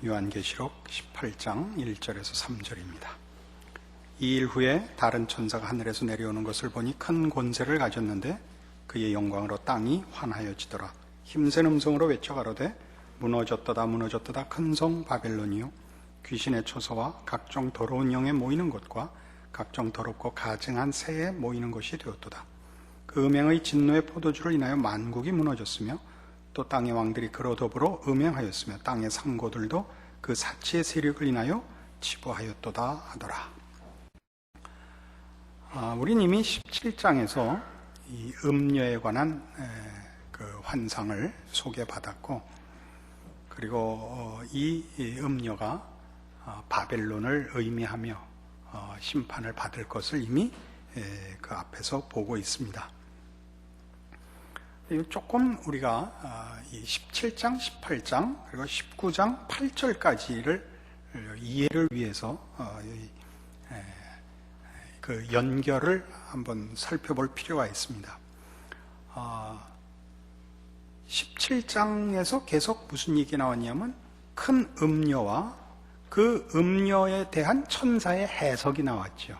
요한계시록 18장 1절에서 3절입니다. 2일 후에 다른 천사가 하늘에서 내려오는 것을 보니 큰 권세를 가졌는데 그의 영광으로 땅이 환하여지더라. 힘센 음성으로 외쳐 가로되 무너졌도다 무너졌도다 큰 성 바벨론이요 귀신의 초소와 각종 더러운 영에 모이는 곳과 각종 더럽고 가증한 새에 모이는 곳이 되었도다. 그 음행의 진노의 포도주를 인하여 만국이 무너졌으며 또 땅의 왕들이 그로 더불어 음행하였으며 땅의 상고들도 그 사치의 세력을 인하여 치부하였도다 하더라. 우린 이미 17장에서 이 음녀에 관한 그 환상을 소개받았고, 그리고 이 음녀가 바벨론을 의미하며 심판을 받을 것을 이미 그 앞에서 보고 있습니다. 조금 우리가 이 17장, 18장, 그리고 19장 8절까지를 이해를 위해서 그 연결을 한번 살펴볼 필요가 있습니다. 17장에서 계속 무슨 얘기 나왔냐면 큰 음녀와 그 음녀에 대한 천사의 해석이 나왔죠.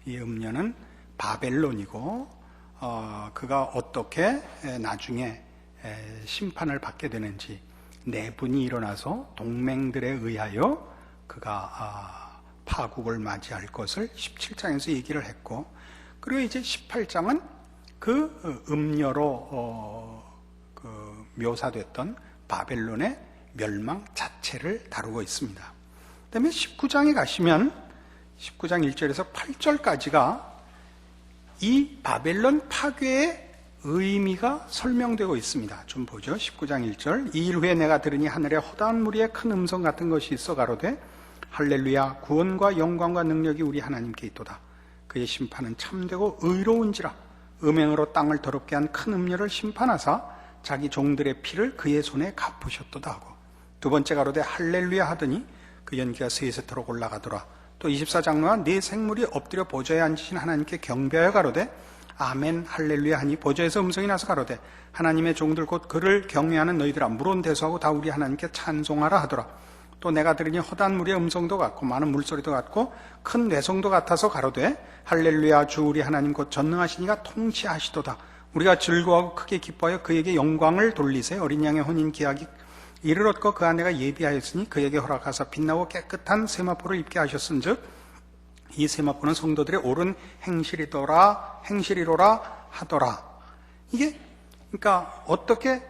이 음녀는 바벨론이고 그가 어떻게 나중에 심판을 받게 되는지 내분이 일어나서 동맹들에 의하여 그가 파국을 맞이할 것을 17장에서 얘기를 했고, 그리고 이제 18장은 그 음녀로 묘사됐던 바벨론의 멸망 자체를 다루고 있습니다. 그 다음에 19장에 가시면 19장 1절에서 8절까지가 이 바벨론 파괴의 의미가 설명되고 있습니다. 좀 보죠. 19장 1절. 2일 후에 내가 들으니 하늘에 허다한 무리의 큰 음성 같은 것이 있어 가로되 할렐루야 구원과 영광과 능력이 우리 하나님께 있도다. 그의 심판은 참되고 의로운지라. 음행으로 땅을 더럽게 한 큰 음녀를 심판하사 자기 종들의 피를 그의 손에 갚으셨도다 하고, 두 번째 가로되 할렐루야 하더니 그 연기가 세세토록 올라가더라. 또 24장로와 네 생물이 엎드려 보좌에 앉으신 하나님께 경배하여 가로되 아멘 할렐루야 하니 보좌에서 음성이 나서 가로되 하나님의 종들 곧 그를 경외하는 너희들아 물론 대수하고 다 우리 하나님께 찬송하라 하더라. 또 내가 들으니 허다한 무리의 음성도 같고 많은 물소리도 같고 큰 뇌성도 같아서 가로되 할렐루야 주 우리 하나님 곧 전능하시니가 통치하시도다. 우리가 즐거워하고 크게 기뻐하여 그에게 영광을 돌리세. 어린 양의 혼인 기약이 이를 얻고 그 아내가 예비하였으니 그에게 허락하사 빛나고 깨끗한 세마포를 입게 하셨은즉 이 세마포는 성도들의 옳은 행실이로라 하더라. 이게 그러니까 어떻게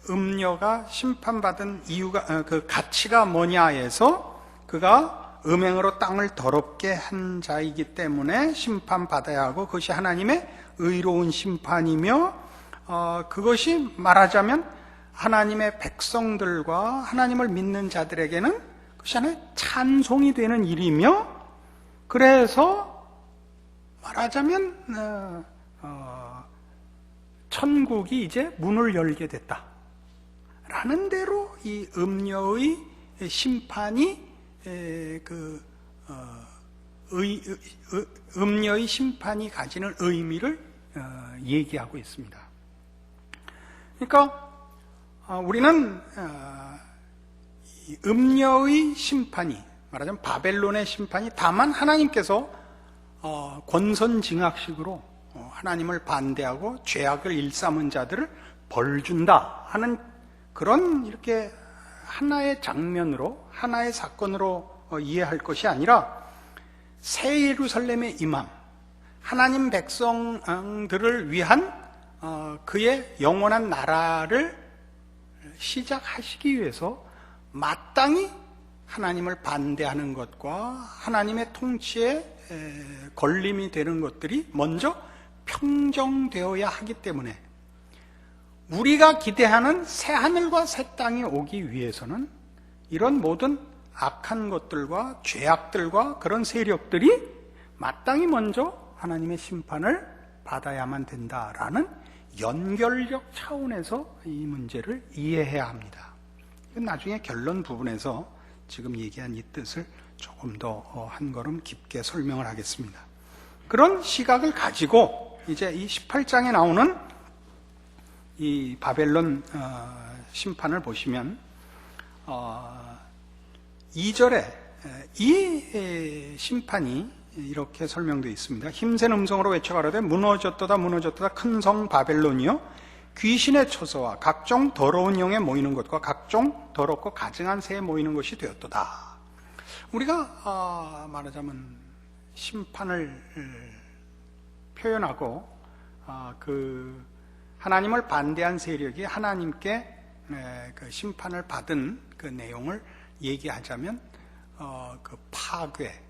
음녀가 심판받은 이유가 그 가치가 뭐냐에서 그가 음행으로 땅을 더럽게 한 자이기 때문에 심판받아야 하고 그것이 하나님의 의로운 심판이며 그것이 말하자면 하나님의 백성들과 하나님을 믿는 자들에게는 그것이 하나의 찬송이 되는 일이며, 그래서 말하자면 천국이 이제 문을 열게 됐다 라는 대로 이 음녀의 심판이 음녀의 심판이 가지는 의미를 얘기하고 있습니다. 그러니까 우리는 음녀의 심판이 말하자면 바벨론의 심판이 다만 하나님께서 권선징악식으로 하나님을 반대하고 죄악을 일삼은 자들을 벌준다 하는 그런 이렇게 하나의 장면으로 하나의 사건으로 이해할 것이 아니라 새 예루살렘의 임함, 하나님 백성들을 위한 그의 영원한 나라를 시작하시기 위해서 마땅히 하나님을 반대하는 것과 하나님의 통치에 걸림이 되는 것들이 먼저 평정되어야 하기 때문에 우리가 기대하는 새 하늘과 새 땅이 오기 위해서는 이런 모든 악한 것들과 죄악들과 그런 세력들이 마땅히 먼저 하나님의 심판을 받아야만 된다라는 연결적 차원에서 이 문제를 이해해야 합니다. 나중에 결론 부분에서 지금 얘기한 이 뜻을 조금 더 한 걸음 깊게 설명을 하겠습니다. 그런 시각을 가지고 이제 이 18장에 나오는 이 바벨론 심판을 보시면 2절에 이 심판이 이렇게 설명되어 있습니다. 힘센 음성으로 외쳐가라되 무너졌도다 무너졌도다 큰 성 바벨론이요 귀신의 처소와 각종 더러운 영에 모이는 것과 각종 더럽고 가증한 새에 모이는 것이 되었도다. 우리가 말하자면 심판을 표현하고 그 하나님을 반대한 세력이 하나님께 그 심판을 받은 그 내용을 얘기하자면 그 파괴,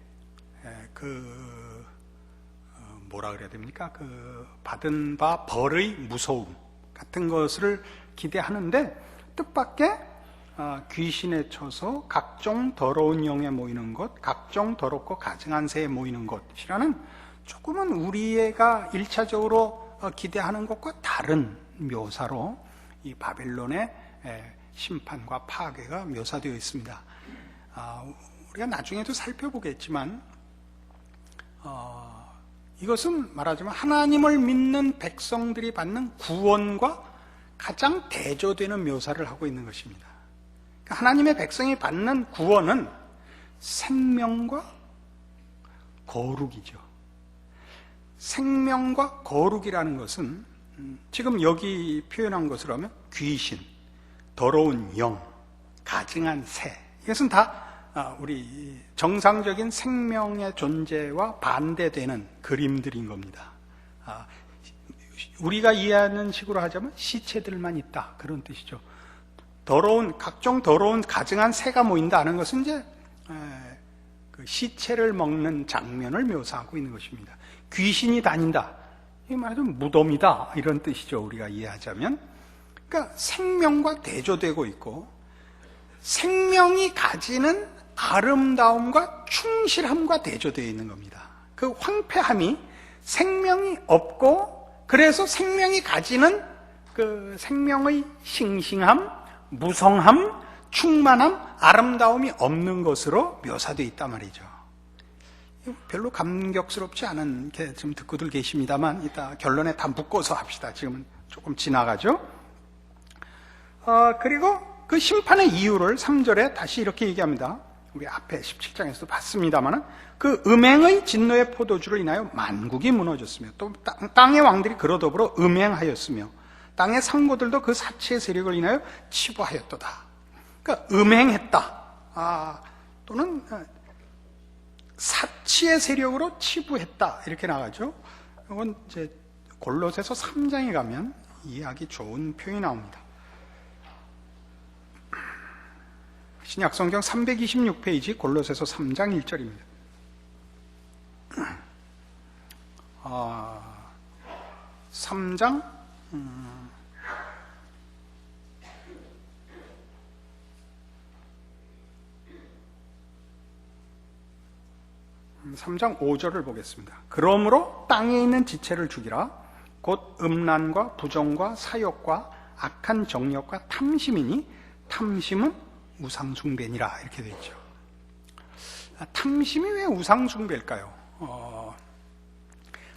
뭐라 그래야 됩니까? 그 받은 바 벌의 무서움 같은 것을 기대하는데 뜻밖의 귀신의 처소, 각종 더러운 영에 모이는 것, 각종 더럽고 가증한 새에 모이는 것이라는 조금은 우리가 1차적으로 기대하는 것과 다른 묘사로 이 바벨론의 심판과 파괴가 묘사되어 있습니다. 우리가 나중에도 살펴보겠지만 이것은 말하자면 하나님을 믿는 백성들이 받는 구원과 가장 대조되는 묘사를 하고 있는 것입니다. 그러니까 하나님의 백성이 받는 구원은 생명과 거룩이죠. 생명과 거룩이라는 것은 지금 여기 표현한 것으로 하면 귀신, 더러운 영, 가증한 새, 이것은 다 우리 정상적인 생명의 존재와 반대되는 그림들인 겁니다. 우리가 이해하는 식으로 하자면 시체들만 있다, 그런 뜻이죠. 각종 더러운 가증한 새가 모인다는 것은 이제 그 시체를 먹는 장면을 묘사하고 있는 것입니다. 귀신이 다닌다, 이 말은 무덤이다, 이런 뜻이죠. 우리가 이해하자면. 그러니까 생명과 대조되고 있고 생명이 가지는 아름다움과 충실함과 대조되어 있는 겁니다. 그 황폐함이 생명이 없고, 그래서 생명이 가지는 그 생명의 싱싱함, 무성함, 충만함, 아름다움이 없는 것으로 묘사되어 있단 말이죠. 별로 감격스럽지 않은 게 지금 듣고들 계십니다만 이따 결론에 다 묶어서 합시다. 지금은 조금 지나가죠. 그리고 그 심판의 이유를 3절에 다시 이렇게 얘기합니다. 우리 앞에 17장에서도 봤습니다만 그 음행의 진노의 포도주를 인하여 만국이 무너졌으며 또 땅의 왕들이 그로 더불어 음행하였으며 땅의 상고들도 그 사치의 세력을 인하여 치부하였도다. 그러니까 음행했다, 또는 사치의 세력으로 치부했다, 이렇게 나가죠. 이건 이제 골로새서 3장에 가면 이해하기 좋은 표현이 나옵니다. 신약성경 326페이지 골로새서 3장 1절입니다. 3장 3장 5절을 보겠습니다. 그러므로 땅에 있는 지체를 죽이라. 곧 음란과 부정과 사욕과 악한 정욕과 탐심이니 탐심은 우상숭배니라, 이렇게 되어 있죠. 탐심이 왜 우상숭배일까요?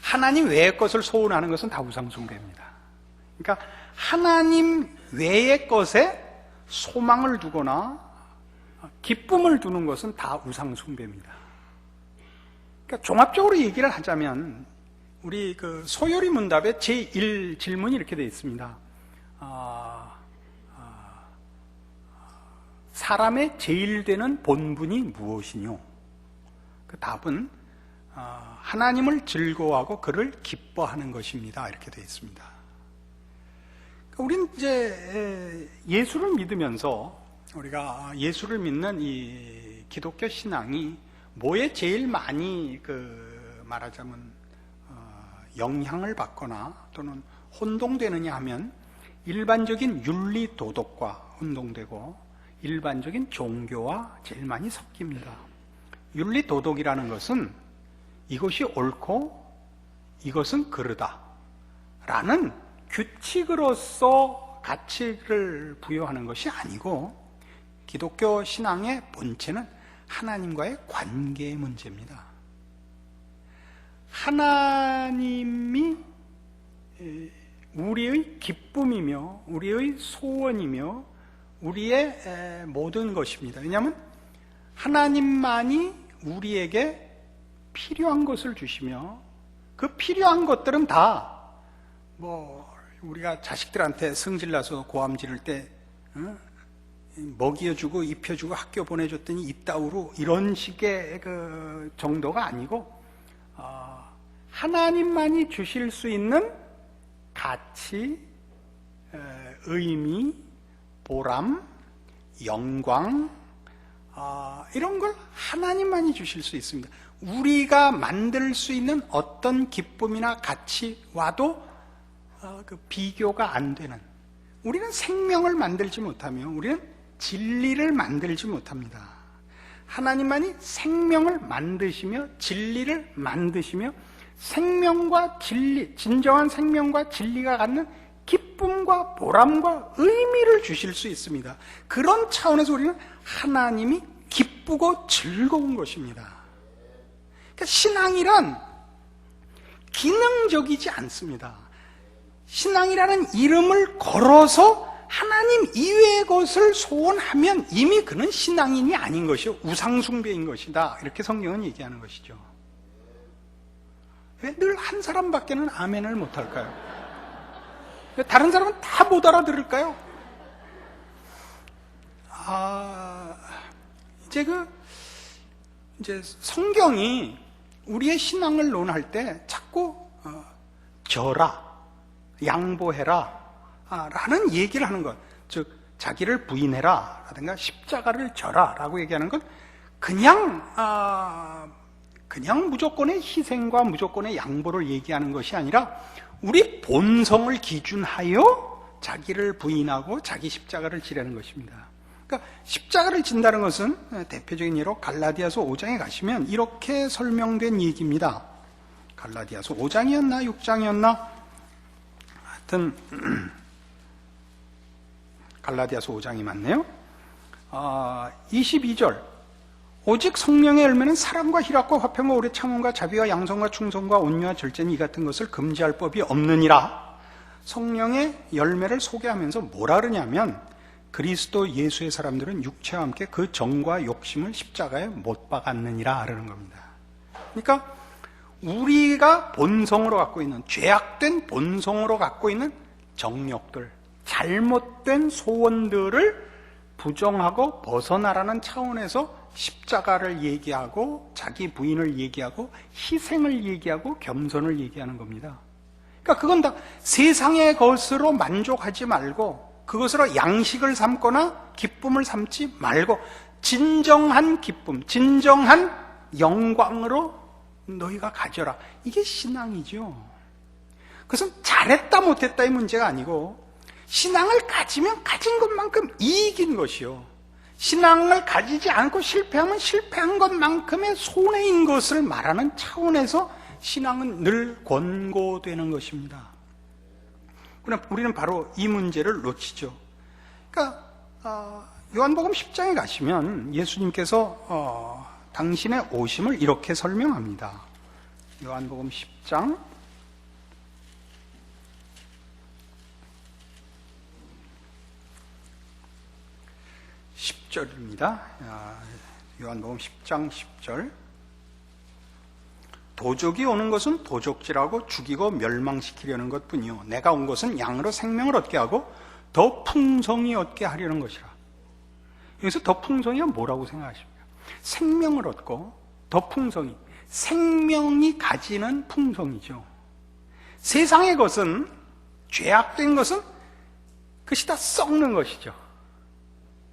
하나님 외의 것을 소원하는 것은 다 우상숭배입니다. 그러니까 하나님 외의 것에 소망을 두거나 기쁨을 두는 것은 다 우상숭배입니다. 그러니까 종합적으로 얘기를 하자면 우리 그 소요리 문답에 제1 질문이 이렇게 되어 있습니다. 사람의 제일 되는 본분이 무엇이뇨? 그 답은 하나님을 즐거워하고 그를 기뻐하는 것입니다, 이렇게 되어 있습니다. 우리는 이제 예수를 믿으면서 우리가 예수를 믿는 이 기독교 신앙이 뭐에 제일 많이 말하자면 영향을 받거나 또는 혼동되느냐 하면 일반적인 윤리 도덕과 혼동되고 일반적인 종교와 제일 많이 섞입니다. 윤리 도덕이라는 것은 이것이 옳고 이것은 그르다 라는 규칙으로서 가치를 부여하는 것이 아니고 기독교 신앙의 본체는 하나님과의 관계의 문제입니다. 하나님이 우리의 기쁨이며 우리의 소원이며 우리의 모든 것입니다. 왜냐하면 하나님만이 우리에게 필요한 것을 주시며 그 필요한 것들은 다 우리가 자식들한테 성질나서 고함 지를 때 먹여주고 입혀주고 학교 보내줬더니 이따위로 이런 식의 그 정도가 아니고 하나님만이 주실 수 있는 가치, 의미, 보람, 영광 이런 걸 하나님만이 주실 수 있습니다. 우리가 만들 수 있는 어떤 기쁨이나 가치와도 그 비교가 안 되는, 우리는 생명을 만들지 못하며 우리는 진리를 만들지 못합니다. 하나님만이 생명을 만드시며 진리를 만드시며 생명과 진리, 진정한 생명과 진리가 갖는 기쁨과 보람과 의미를 주실 수 있습니다. 그런 차원에서 우리는 하나님이 기쁘고 즐거운 것입니다. 그러니까 신앙이란 기능적이지 않습니다. 신앙이라는 이름을 걸어서 하나님 이외의 것을 소원하면 이미 그는 신앙인이 아닌 것이요 우상숭배인 것이다, 이렇게 성경은 얘기하는 것이죠. 왜 늘 한 사람밖에는 아멘을 못할까요? 다른 사람은 다 못 알아들을까요? 이제 성경이 우리의 신앙을 논할 때 자꾸 져라, 양보해라 라는 얘기를 하는 것, 즉 자기를 부인해라 라든가 십자가를 져라 라고 얘기하는 건 그냥 무조건의 희생과 무조건의 양보를 얘기하는 것이 아니라 우리 본성을 기준하여 자기를 부인하고 자기 십자가를 지라는 것입니다. 그러니까 십자가를 진다는 것은 대표적인 예로 갈라디아서 5장에 가시면 이렇게 설명된 얘기입니다. 갈라디아서 5장이었나 6장이었나 하여튼 갈라디아서 5장이 맞네요. 22절, 오직 성령의 열매는 사랑과 희락과 화평과 오래 참음과 자비와 양성과 충성과 온유와 절제는 이 같은 것을 금지할 법이 없느니라. 성령의 열매를 소개하면서 뭐라 그러냐면 그리스도 예수의 사람들은 육체와 함께 그 정과 욕심을 십자가에 못 박았느니라 그러는 겁니다. 그러니까 우리가 본성으로 갖고 있는, 죄악된 본성으로 갖고 있는 정욕들, 잘못된 소원들을 부정하고 벗어나라는 차원에서 십자가를 얘기하고 자기 부인을 얘기하고 희생을 얘기하고 겸손을 얘기하는 겁니다. 그러니까 그건 다 세상의 것으로 만족하지 말고 그것으로 양식을 삼거나 기쁨을 삼지 말고 진정한 기쁨, 진정한 영광으로 너희가 가져라. 이게 신앙이죠. 그것은 잘했다 못했다의 문제가 아니고 신앙을 가지면 가진 것만큼 이익인 것이요, 신앙을 가지지 않고 실패하면 실패한 것만큼의 손해인 것을 말하는 차원에서 신앙은 늘 권고되는 것입니다. 그러나 우리는 바로 이 문제를 놓치죠. 그러니까 요한복음 10장에 가시면 예수님께서 당신의 오심을 이렇게 설명합니다. 요한복음 10장 10절입니다. 요한복음 10장 10절. 도적이 오는 것은 도적질하고 죽이고 멸망시키려는 것뿐이요 내가 온 것은 양으로 생명을 얻게 하고 더 풍성히 얻게 하려는 것이라. 여기서 더 풍성이가 뭐라고 생각하십니까? 생명을 얻고 더 풍성히, 생명이 가지는 풍성이죠. 세상의 것은, 죄악된 것은 그것이 다 썩는 것이죠.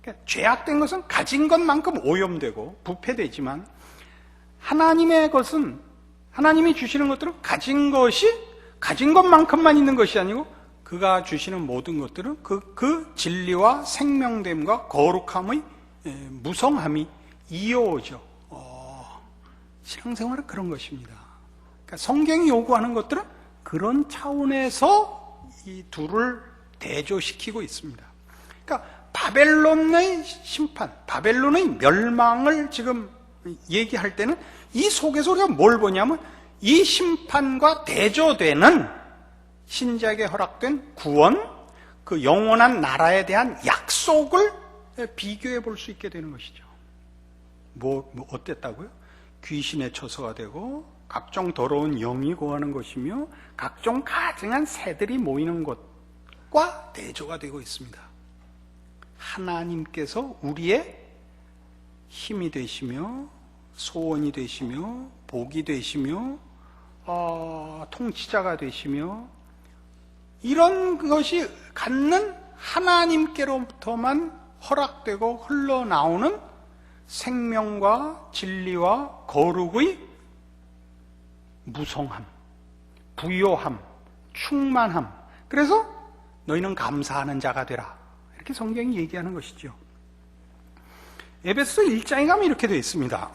그러니까 죄악된 것은 가진 것만큼 오염되고 부패되지만 하나님의 것은, 하나님이 주시는 것들은 가진 것만큼만 있는 것이 아니고 그가 주시는 모든 것들은 그 진리와 생명됨과 거룩함의 무성함이 이어오죠. 신앙생활은 그런 것입니다. 그러니까 성경이 요구하는 것들은 그런 차원에서 이 둘을 대조시키고 있습니다. 그러니까 바벨론의 심판, 바벨론의 멸망을 지금 얘기할 때는 이 속에서 우리가 뭘 보냐면 이 심판과 대조되는 신자에게 허락된 구원, 그 영원한 나라에 대한 약속을 비교해 볼 수 있게 되는 것이죠. 어땠다고요? 귀신의 처소가 되고 각종 더러운 영이 거하는 것이며 각종 가증한 새들이 모이는 것과 대조가 되고 있습니다. 하나님께서 우리의 힘이 되시며 소원이 되시며 복이 되시며 통치자가 되시며 이런 것이 갖는 하나님께로부터만 허락되고 흘러나오는 생명과 진리와 거룩의 무성함, 부요함, 충만함. 그래서 너희는 감사하는 자가 되라. 이렇게 성경이 얘기하는 것이죠. 에베소 1장에 가면 이렇게 되어 있습니다.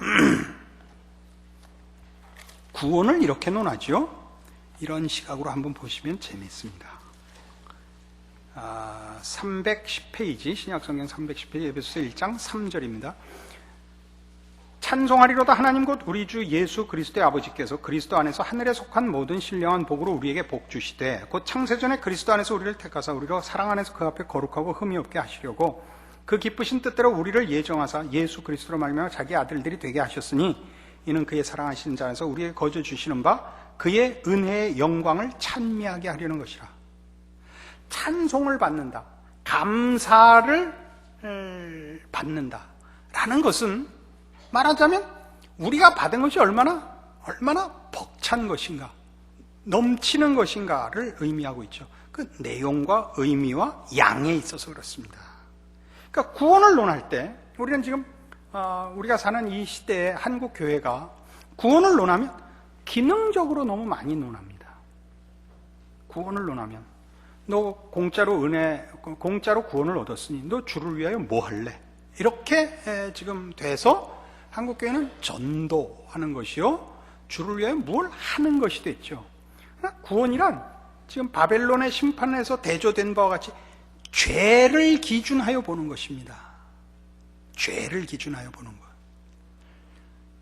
구원을 이렇게 논하죠. 이런 시각으로 한번 보시면 재미있습니다. 310페이지, 신약성경 310페이지, 에베소서 1장 3절입니다. 찬송하리로다 하나님 곧 우리 주 예수 그리스도의 아버지께서 그리스도 안에서 하늘에 속한 모든 신령한 복으로 우리에게 복 주시되 곧 창세전에 그리스도 안에서 우리를 택하사 우리로 사랑 안에서 그 앞에 거룩하고 흠이 없게 하시려고 그 기쁘신 뜻대로 우리를 예정하사 예수 그리스도로 말미암아 자기 아들들이 되게 하셨으니 이는 그의 사랑하신 자 안에서 우리에게 거저 주시는 바 그의 은혜의 영광을 찬미하게 하려는 것이라. 찬송을 받는다, 감사를 받는다 라는 것은 말하자면 우리가 받은 것이 얼마나 벅찬 것인가, 넘치는 것인가를 의미하고 있죠. 그 내용과 의미와 양에 있어서 그렇습니다. 그러니까 구원을 논할 때 우리는 지금 우리가 사는 이 시대의 한국 교회가 구원을 논하면 기능적으로 너무 많이 논합니다. 구원을 논하면 너 공짜로 구원을 얻었으니 너 주를 위하여 뭐 할래? 이렇게 지금 돼서 한국 교회는 전도하는 것이요, 주를 위하여 뭘 하는 것이 됐죠. 구원이란 지금 바벨론의 심판에서 대조된 바와 같이 죄를 기준하여 보는 것입니다. 죄를 기준하여 보는 것.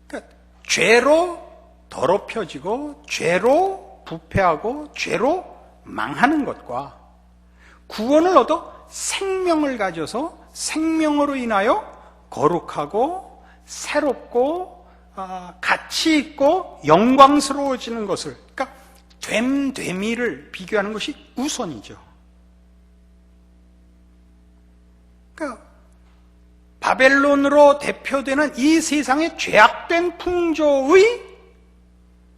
그러니까 죄로 더럽혀지고 죄로 부패하고 죄로 망하는 것과 구원을 얻어 생명을 가져서 생명으로 인하여 거룩하고 새롭고 가치 있고 영광스러워지는 것을, 그러니까 되미를 비교하는 것이 우선이죠. 그러니까 바벨론으로 대표되는 이 세상의 죄악된 풍조의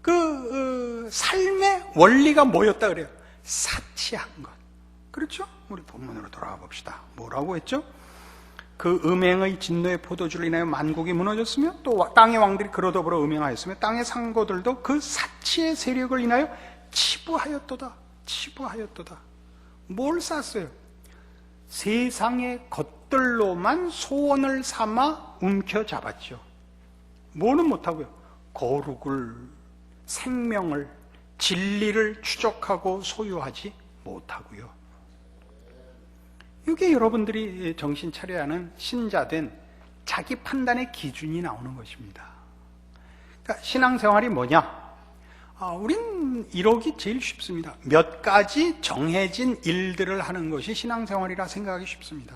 그 삶의 원리가 뭐였다 그래요? 사치한 것. 그렇죠? 우리 본문으로 돌아가 봅시다. 뭐라고 했죠? 그 음행의 진노의 포도주를 인하여 만국이 무너졌으며 또 땅의 왕들이 그로 더불어 음행하였으며 땅의 상고들도 그 사치의 세력을 인하여 치부하였도다. 뭘 쌌어요? 세상의 것들로만 소원을 삼아 움켜잡았죠. 뭐는 못하고요? 거룩을, 생명을, 진리를 추적하고 소유하지 못하고요. 이게 여러분들이 정신 차려야 하는 신자된 자기 판단의 기준이 나오는 것입니다. 그러니까 신앙생활이 뭐냐? 우린 이러기 제일 쉽습니다. 몇 가지 정해진 일들을 하는 것이 신앙생활이라 생각하기 쉽습니다.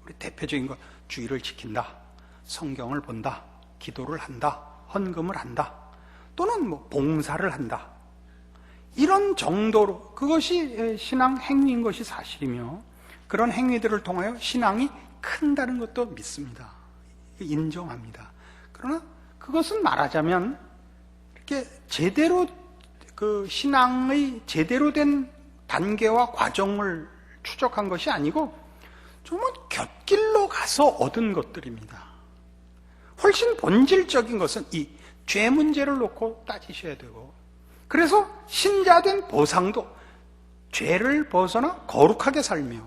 우리 대표적인 것, 주의를 지킨다, 성경을 본다, 기도를 한다, 헌금을 한다, 또는 봉사를 한다. 이런 정도로 그것이 신앙 행위인 것이 사실이며 그런 행위들을 통하여 신앙이 큰다는 것도 믿습니다. 인정합니다. 그러나 그것은 말하자면 이렇게 제대로 그 신앙의 제대로 된 단계와 과정을 추적한 것이 아니고 정말 곁길로 가서 얻은 것들입니다. 훨씬 본질적인 것은 이 죄 문제를 놓고 따지셔야 되고, 그래서 신자된 보상도 죄를 벗어나 거룩하게 살며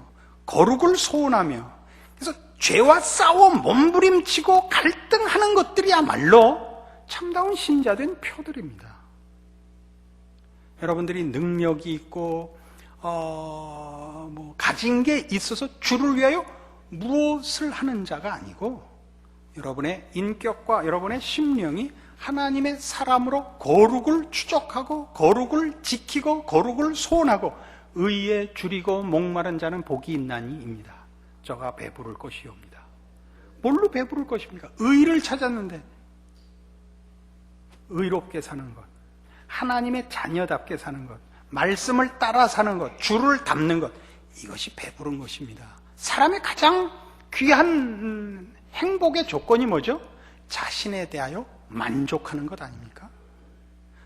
거룩을 소원하며, 그래서 죄와 싸워 몸부림치고 갈등하는 것들이야말로 참다운 신자된 표들입니다. 여러분들이 능력이 있고 가진 게 있어서 주를 위하여 무엇을 하는 자가 아니고, 여러분의 인격과 여러분의 심령이 하나님의 사람으로 거룩을 추적하고 거룩을 지키고 거룩을 소원하고 의에 줄이고 목마른 자는 복이 있나니입니다. 저가 배부를 것이옵니다. 뭘로 배부를 것입니까? 의를 찾았는데 의롭게 사는 것, 하나님의 자녀답게 사는 것, 말씀을 따라 사는 것, 주를 닮는 것, 이것이 배부른 것입니다. 사람의 가장 귀한 행복의 조건이 뭐죠? 자신에 대하여 만족하는 것 아닙니까?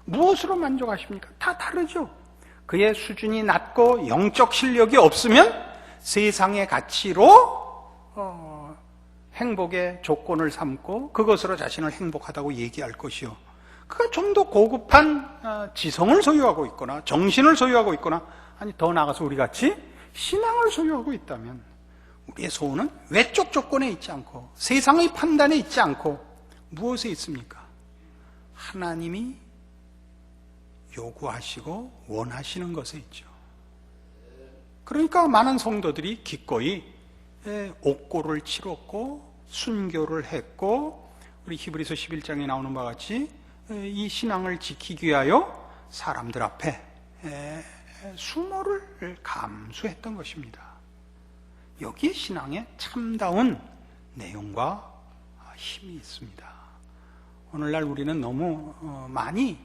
무엇으로 만족하십니까? 다 다르죠. 그의 수준이 낮고 영적 실력이 없으면 세상의 가치로 행복의 조건을 삼고 그것으로 자신을 행복하다고 얘기할 것이요, 그가 좀 더 고급한 지성을 소유하고 있거나 정신을 소유하고 있거나, 아니 더 나아가서 우리같이 신앙을 소유하고 있다면 우리의 소원은 외적 조건에 있지 않고 세상의 판단에 있지 않고 무엇에 있습니까? 하나님이 요구하시고 원하시는 것에 있죠. 그러니까 많은 성도들이 기꺼이 옥고를 치렀고 순교를 했고, 우리 히브리서 11장에 나오는 바와 같이 이 신앙을 지키기 위하여 사람들 앞에 수모를 감수했던 것입니다. 여기에 신앙의 참다운 내용과 힘이 있습니다. 오늘날 우리는 너무 많이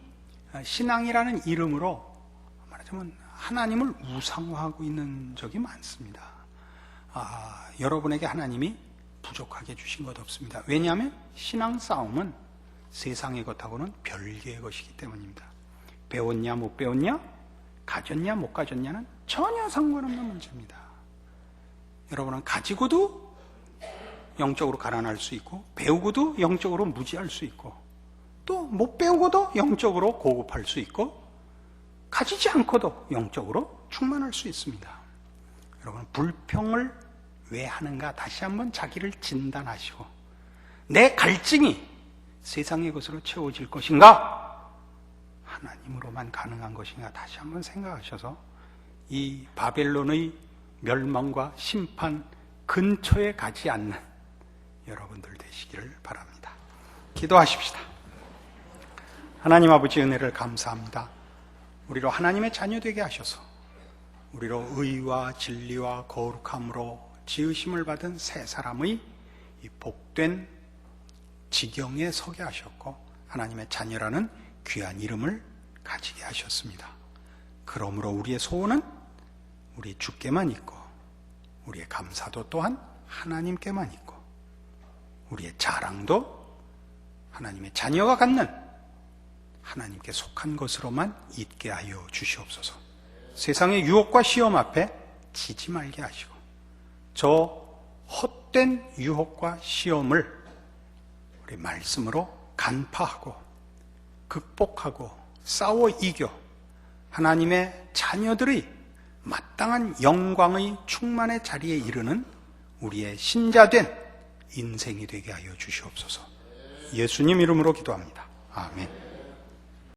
신앙이라는 이름으로 말하자면 하나님을 우상화하고 있는 적이 많습니다. 여러분에게 하나님이 부족하게 주신 것 없습니다. 왜냐하면 신앙 싸움은 세상의 것하고는 별개의 것이기 때문입니다. 배웠냐 못 배웠냐, 가졌냐 못 가졌냐는 전혀 상관없는 문제입니다. 여러분은 가지고도 영적으로 가난할 수 있고, 배우고도 영적으로 무지할 수 있고, 또 못 배우고도 영적으로 고급할 수 있고, 가지지 않고도 영적으로 충만할 수 있습니다. 여러분, 불평을 왜 하는가 다시 한번 자기를 진단하시고, 내 갈증이 세상의 것으로 채워질 것인가, 하나님으로만 가능한 것인가 다시 한번 생각하셔서 이 바벨론의 멸망과 심판 근처에 가지 않는 여러분들 되시기를 바랍니다. 기도하십시다. 하나님 아버지, 은혜를 감사합니다. 우리로 하나님의 자녀 되게 하셔서 우리로 의와 진리와 거룩함으로 지으심을 받은 새 사람의 이 복된 지경에 서게 하셨고, 하나님의 자녀라는 귀한 이름을 가지게 하셨습니다. 그러므로 우리의 소원은 우리 주께만 있고, 우리의 감사도 또한 하나님께만 있고, 우리의 자랑도 하나님의 자녀가 갖는 하나님께 속한 것으로만 있게 하여 주시옵소서. 세상의 유혹과 시험 앞에 지지 말게 하시고, 저 헛된 유혹과 시험을 우리 말씀으로 간파하고 극복하고 싸워 이겨 하나님의 자녀들의 마땅한 영광의 충만의 자리에 이르는 우리의 신자된 인생이 되게 하여 주시옵소서. 예수님 이름으로 기도합니다. 아멘.